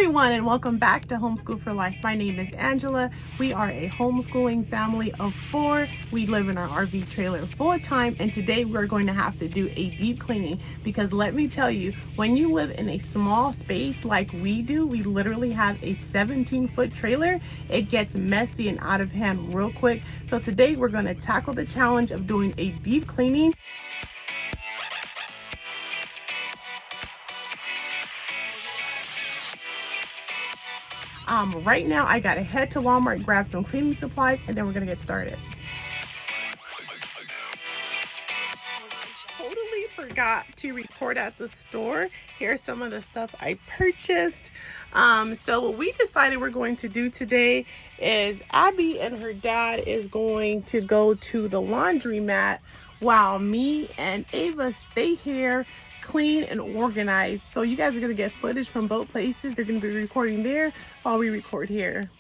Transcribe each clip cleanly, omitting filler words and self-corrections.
everyone, and welcome back to Homeschool for Life. My name is Angela. We are a homeschooling family of 4. We live in our RV trailer full time, and today we're going to have to do a deep cleaning because let me tell you, when you live in a small space like we do, we literally have a 17-foot trailer, it gets messy and out of hand real quick. So today we're going to tackle the challenge of doing a deep cleaning. Right now I gotta head to Walmart, grab some cleaning supplies, and then we're gonna get started. Totally forgot to record at the store. Here's some of the stuff I purchased. So what we decided we're going to do today is Abby and her dad is going to go to the laundromat while me and Ava stay here, clean and organized. So you guys are going to get footage from both places. They're going to be recording there while we record here.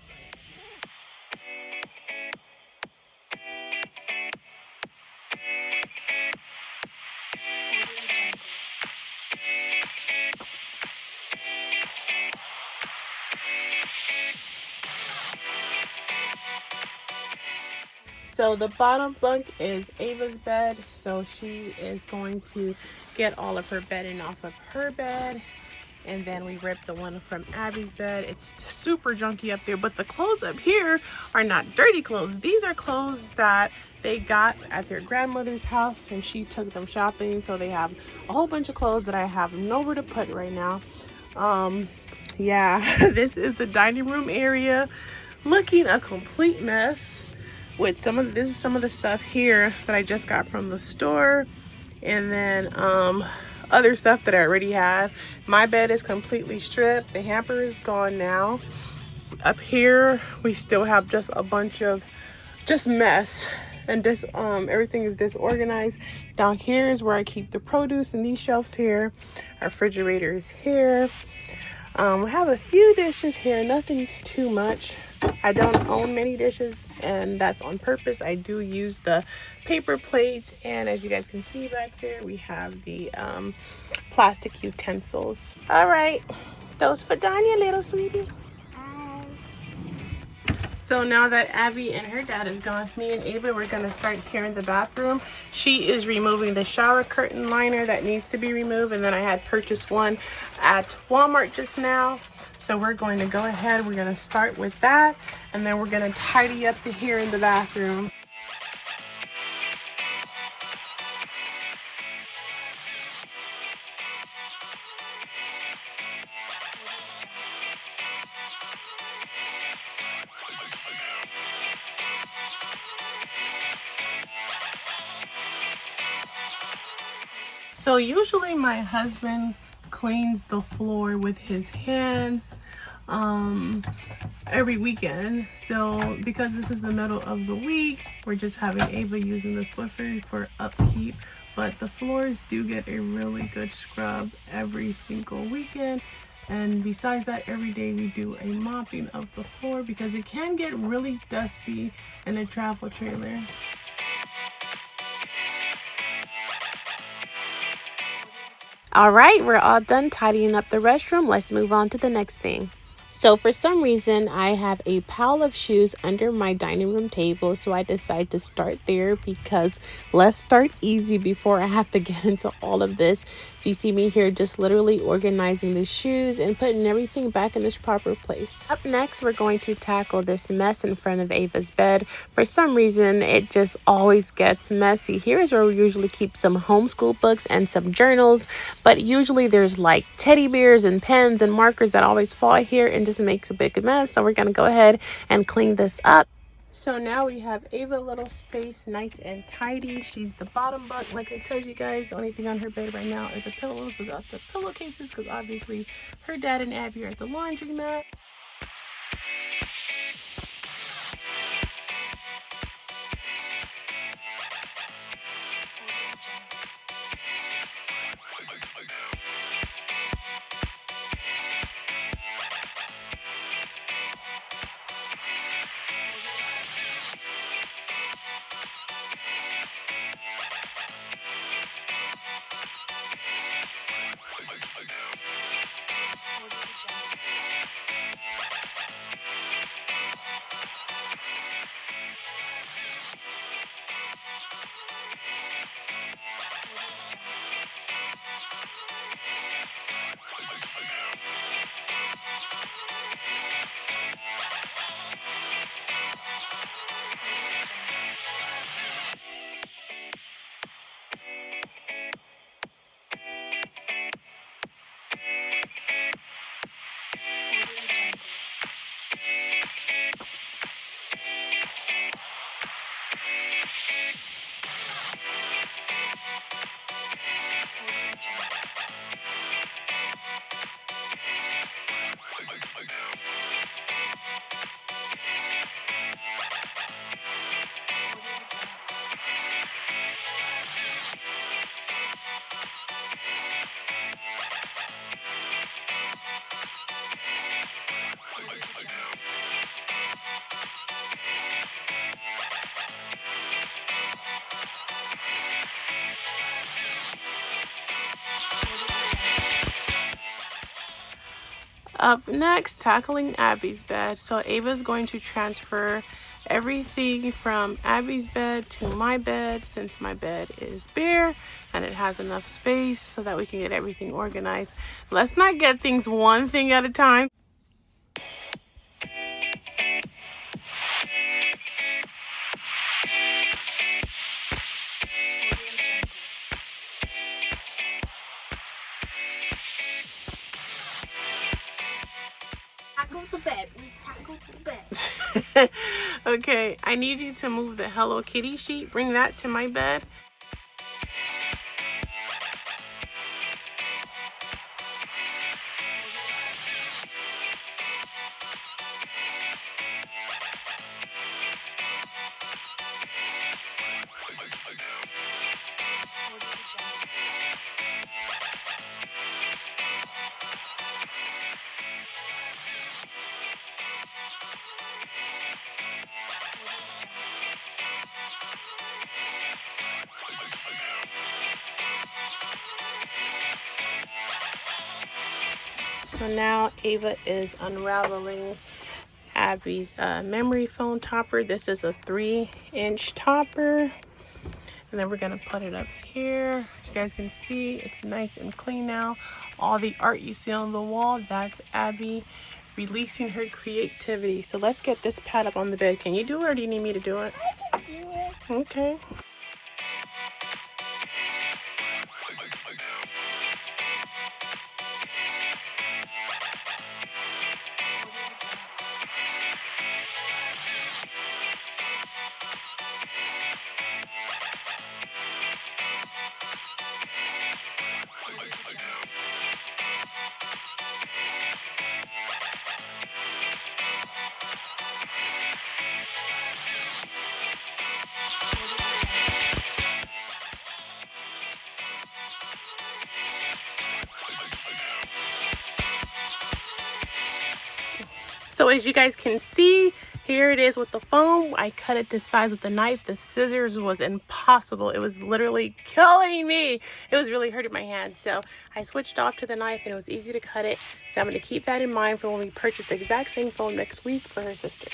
So the bottom bunk is Ava's bed, so she is going to get all of her bedding off of her bed. And then we ripped the one from Abby's bed. It's super junky up there, but the clothes up here are not dirty clothes. These are clothes that they got at their grandmother's house and she took them shopping. So they have a whole bunch of clothes that I have nowhere to put right now. Yeah, this is the dining room area, looking a complete mess. With this is some of the stuff here that I just got from the store, and then other stuff that I already had. My bed is completely stripped. The hamper is gone now. Up here we still have just a bunch of mess, and everything is disorganized. Down here is where I keep the produce, and these shelves here. Our refrigerator is here. We have a few dishes here, nothing too much. I don't own many dishes, and that's on purpose. I do use the paper plates, and as you guys can see back there, we have the plastic utensils. All right, those for Danya, little sweetie. So now that Abby and her dad is gone, me and Ava, we're gonna start here in the bathroom. She is removing the shower curtain liner that needs to be removed, and then I had purchased one at Walmart just now. So we're going to go ahead, we're gonna start with that, and then we're gonna tidy up the here in the bathroom. So usually my husband cleans the floor with his hands every weekend. So because this is the middle of the week, we're just having Ava using the Swiffer for upkeep. But the floors do get a really good scrub every single weekend. And besides that, every day we do a mopping of the floor because it can get really dusty in a travel trailer. All right, we're all done tidying up the restroom. Let's move on to the next thing. So for some reason, I have a pile of shoes under my dining room table, so I decided to start there because let's start easy before I have to get into all of this. So you see me here just literally organizing the shoes and putting everything back in its proper place. Up next, we're going to tackle this mess in front of Ava's bed. For some reason, it just always gets messy. Here is where we usually keep some homeschool books and some journals, but usually there's like teddy bears and pens and markers that always fall here and just makes a big mess. So we're gonna go ahead and clean this up. So now we have Ava little space nice and tidy. She's the bottom bunk. Like I told you guys, the only thing on her bed right now are the pillows without the pillowcases because obviously her dad and Abby are at the laundromat. Up next, tackling Abby's bed. So Ava's going to transfer everything from Abby's bed to my bed, since my bed is bare and it has enough space so that we can get everything organized. Let's not get things one thing at a time. Tackle the bed. We tackled the bed. Okay, I need you to move the Hello Kitty sheet. Bring that to my bed. So now Ava is unraveling Abby's memory foam topper. This is a 3-inch topper. And then we're going to put it up here. As you guys can see, it's nice and clean now. All the art you see on the wall, that's Abby releasing her creativity. So let's get this pad up on the bed. Can you do it or do you need me to do it? I can do it. Okay. So as you guys can see, here it is with the foam. I cut it to size with the knife. The scissors was impossible. It was literally killing me. It was really hurting my hand. So I switched off to the knife and it was easy to cut it. So I'm going to keep that in mind for when we purchase the exact same foam next week for her sister.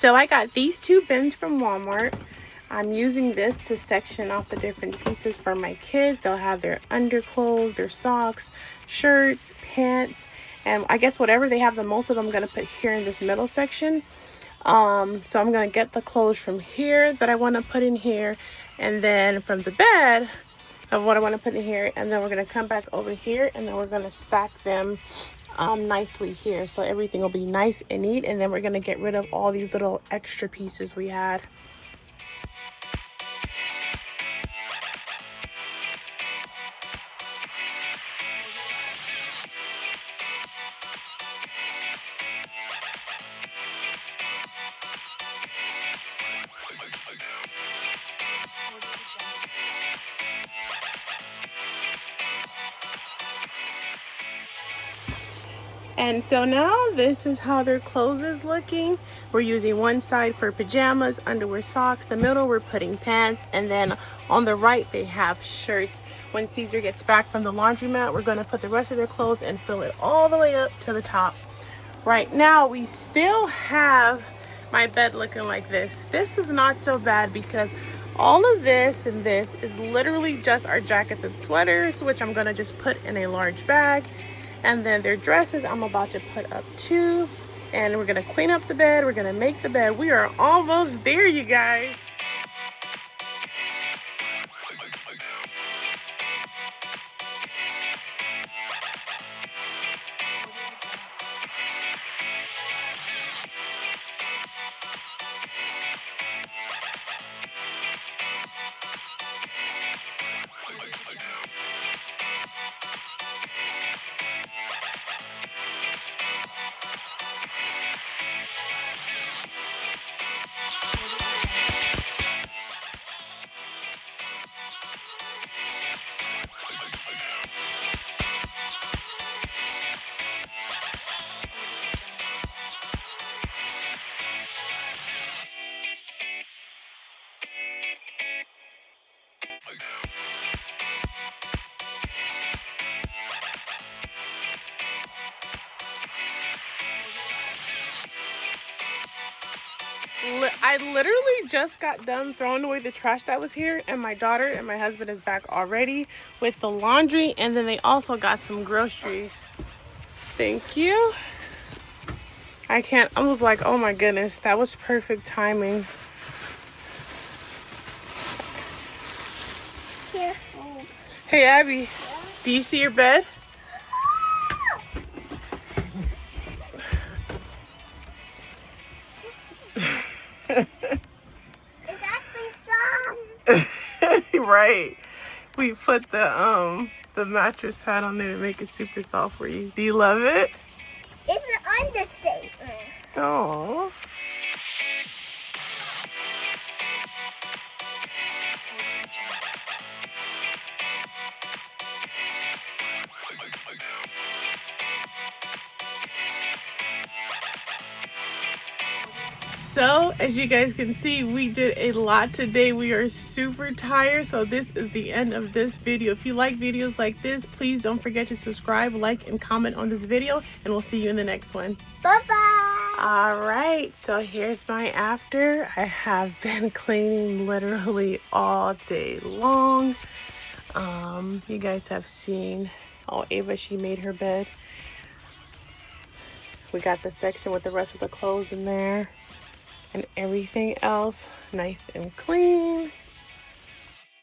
So I got these 2 bins from Walmart. I'm using this to section off the different pieces for my kids. They'll have their underclothes, their socks, shirts, pants, and I guess whatever they have the most of, I'm going to put here in this middle section. So I'm going to get the clothes from here that I want to put in here, and then from the bed of what I want to put in here, and then we're going to come back over here, and then we're going to stack them nicely here, so everything will be nice and neat. And then we're going to get rid of all these little extra pieces we had. And so now this is how their clothes is looking. We're using one side for pajamas, underwear, socks. The middle we're putting pants, and then on the right they have shirts. When Caesar gets back from the laundromat, we're going to put the rest of their clothes and fill it all the way up to the top. Right now we still have my bed looking like this. This is not so bad because all of this and this is literally just our jackets and sweaters, which I'm going to just put in a large bag. And then their dresses I'm about to put up too. And we're going to clean up the bed. We're going to make the bed. We are almost there, you guys. I literally just got done throwing away the trash that was here, and my daughter and my husband is back already with the laundry, and then they also got some groceries. Thank you. I was like, oh my goodness, that was perfect timing. Here. Hey Abby, do you see your bed? It's actually soft. Right. We put the mattress pad on there to make it super soft for you. Do you love it? It's an understatement. Oh. So, as you guys can see, we did a lot today. We are super tired, so this is the end of this video. If you like videos like this, please don't forget to subscribe, like, and comment on this video, and we'll see you in the next one. Bye-bye. All right, so here's my after. I have been cleaning literally all day long. You guys have seen, oh, Ava, she made her bed. We got the section with the rest of the clothes in there. And everything else nice and clean.